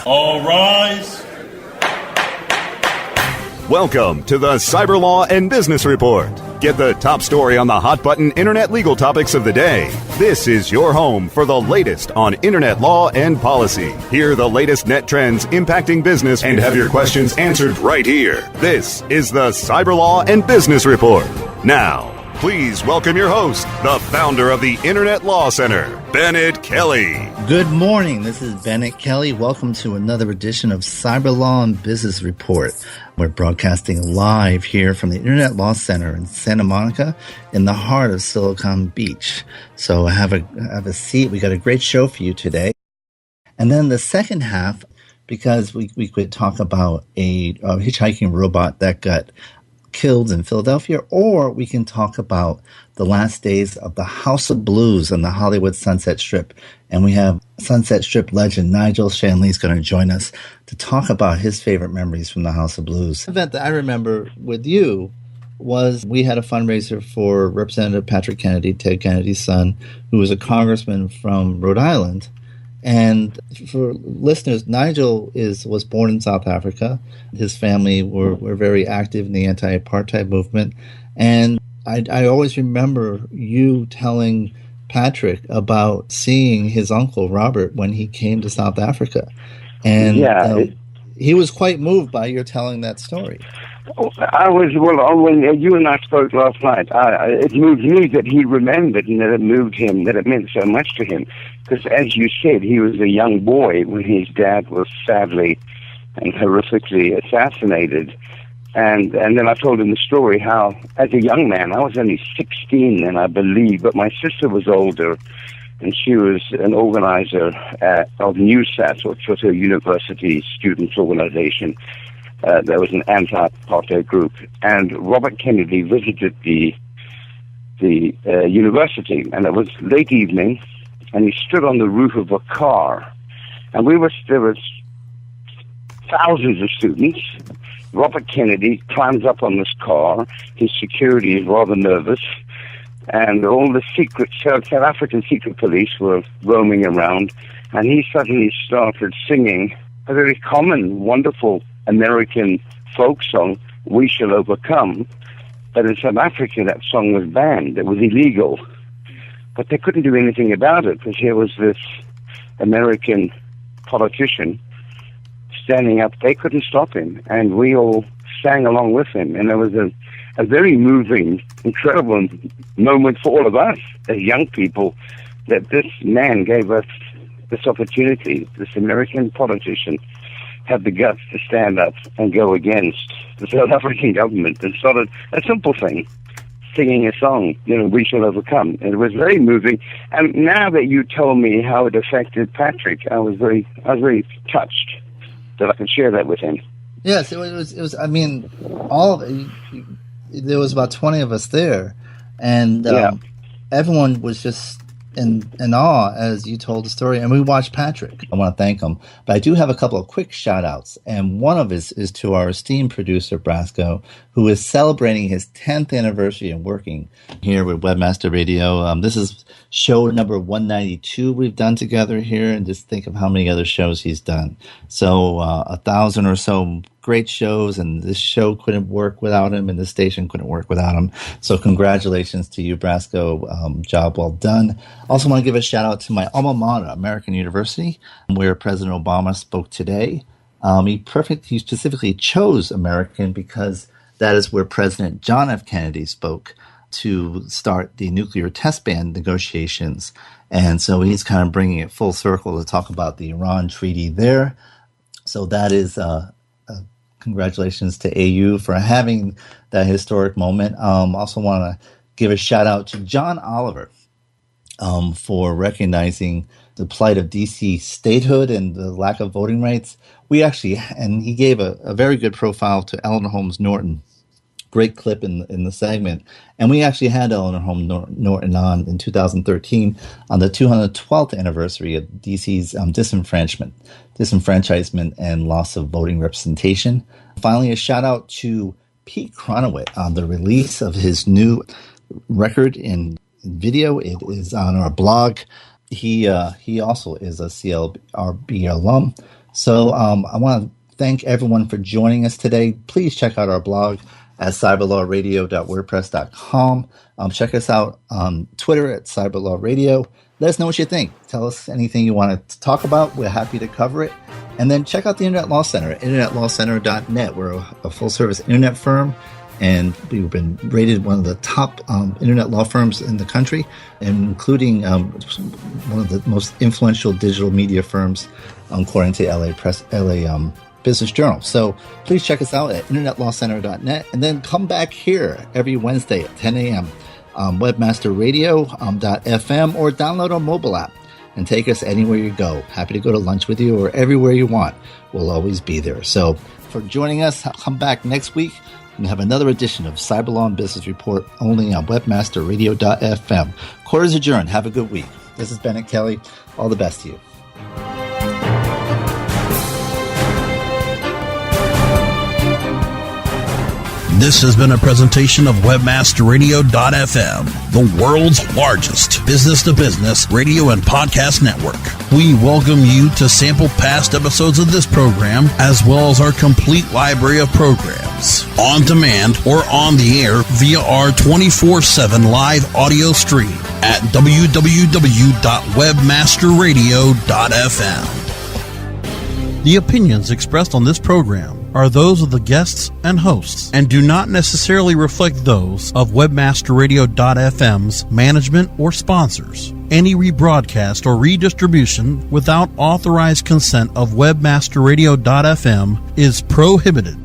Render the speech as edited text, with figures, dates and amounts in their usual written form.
All rise. Welcome to the Cyber Law and Business Report. Get the top story on the hot button internet legal topics of the day. This is your home for the latest on internet law and policy. Hear the latest net trends impacting business and have your questions answered right here. This is the Cyber Law and Business Report. Now, please welcome your host, the founder of the Internet Law Center, Bennett Kelly. Good morning. This is Bennett Kelly. Welcome to another edition of Cyber Law and Business Report. We're broadcasting live here from the Internet Law Center in Santa Monica in the heart of Silicon Beach. So have a seat. We got a great show for you today. And then the second half, because we could talk about a hitchhiking robot that got killed in Philadelphia, or we can talk about the last days of the House of Blues on the Hollywood Sunset Strip. And we have Sunset Strip legend Nigel Shanley is going to join us to talk about his favorite memories from the House of Blues. The event that I remember with you was we had a fundraiser for Representative Patrick Kennedy, Ted Kennedy's son, who was a congressman from Rhode Island. And for listeners, Nigel was born in South Africa. His family were very active in the anti-apartheid movement. And I always remember you telling Patrick about seeing his uncle, Robert, when he came to South Africa. And he was quite moved by your telling that story. When you and I spoke last night, it moved me that he remembered and that it moved him, that it meant so much to him. Because as you said, he was a young boy when his dad was sadly and horrifically assassinated. And then I told him the story how, as a young man, I was only 16 then, I believe, but my sister was older, and she was an organizer of NewSat, which was a university students' organization. There was an anti-apartheid group, and Robert Kennedy visited the university, and it was late evening, and he stood on the roof of a car, and there was thousands of students. Robert Kennedy climbs up on this car. His security is rather nervous, and all the South African secret police were roaming around, and he suddenly started singing a very common, wonderful American folk song, "We Shall Overcome." But in South Africa, that song was banned. It was illegal. But they couldn't do anything about it, because here was this American politician standing up. They couldn't stop him, and we all sang along with him. And it was a very moving, incredible moment for all of us as young people, that this man gave us this opportunity. This American politician had the guts to stand up and go against the South African government and started a simple thing, singing a song, "We Shall Overcome." And it was very moving. And now that you told me how it affected Patrick, I was very touched that I could share that with him. Yes, it was. I mean, there was about 20 of us there, and everyone was just in awe as you told the story, and we watched Patrick. I want to thank him, but I do have a couple of quick shout outs, and one of it is to our esteemed producer Brasco, who is celebrating his 10th anniversary and working here with Webmaster Radio. This is show number 192 we've done together here, and just think of how many other shows he's done. So 1,000 or so great shows, and this show couldn't work without him, and this station couldn't work without him. So congratulations to you, Brasco. Job well done. Also want to give a shout out to my alma mater, American University, where President Obama spoke today. He specifically chose American because that is where President John F. Kennedy spoke to start the nuclear test ban negotiations. And so he's kind of bringing it full circle to talk about the Iran treaty there. So that is congratulations to AU for having that historic moment. Also want to give a shout out to John Oliver for recognizing the plight of DC statehood and the lack of voting rights. And he gave a very good profile to Eleanor Holmes Norton. Great clip in the segment. And we actually had Eleanor Holmes Norton on in 2013 on the 212th anniversary of DC's disenfranchisement and loss of voting representation. Finally, a shout out to Pete Kronowitt on the release of his new record in video. It is on our blog. He also is a CLRB alum. So I want to thank everyone for joining us today. Please check out our blog at cyberlawradio.wordpress.com. Check us out on Twitter at cyberlawradio. Let us know what you think. Tell us anything you want to talk about. We're happy to cover it. And then check out the Internet Law Center, internetlawcenter.net. We're a full-service internet firm, and we've been rated one of the top internet law firms in the country, including one of the most influential digital media firms, according to LA Business Journal. So please check us out at internetlawcenter.net, and then come back here every Wednesday at 10 a.m. webmasterradio.fm, or download our mobile app and take us anywhere you go. Happy to go to lunch with you or everywhere you want. We'll always be there. So for joining us, come back next week and have another edition of Cyber Law and Business Report only on webmasterradio.fm. Court is adjourned. Have a good week. This is Bennett Kelly. All the best to you. This has been a presentation of webmasterradio.fm, the world's largest business-to-business radio and podcast network. We welcome you to sample past episodes of this program, as well as our complete library of programs, on demand or on the air via our 24/7 live audio stream at www.webmasterradio.fm. The opinions expressed on this program are those of the guests and hosts and do not necessarily reflect those of webmasterradio.fm's management or sponsors. Any rebroadcast or redistribution without authorized consent of webmasterradio.fm is prohibited.